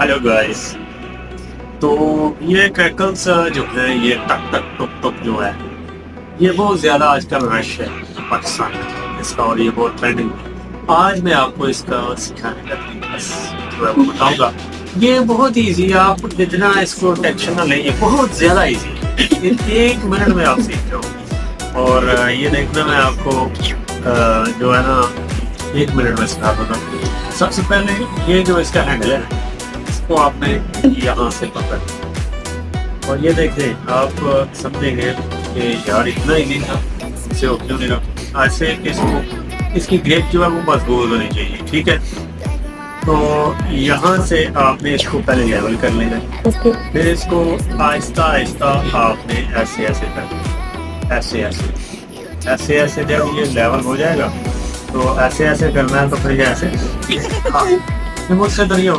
Hello guys. तो ये crackles जो है, ये टक टक टुक टुक जो है, ये बहुत ज़्यादा आजकल रश है पाकिस्तान में इसका, और ये बहुत ट्रेंडिंग है। आज मैं आपको इसका सिखाने का तरीका जो है वो बताऊंगा। ये बहुत इजी है, आप जितना इसको टेंशन ना लें, ये बहुत ज़्यादा इजी है। ये 1 मिनट में आप सीख जाओ। और ये देखना, मैं आपको जो है ना 1 मिनट में सिखा दूंगा। सबसे पहले ये जो इसका हैंडल है, इसको आपने यहाँ से पकड़, और ये देखें आप समझेंगे कि यार इतना इजी था, इसे हो क्यों नहीं रहा। ऐसे इसको, इसकी ग्रिप जो है वो मजबूत होनी चाहिए, ठीक है। तो यहाँ से आपने इसको पहले लेवल कर लेना है, फिर इसको आहिस्ता आहिस्ता आपने ऐसे ऐसे करना, ऐसे ऐसे ऐसे ऐसे। जब ये लेवल हो जाएगा तो ऐसे ऐसे करना है, तो फिर ऐसे, हाँ, मुझसे तो नहीं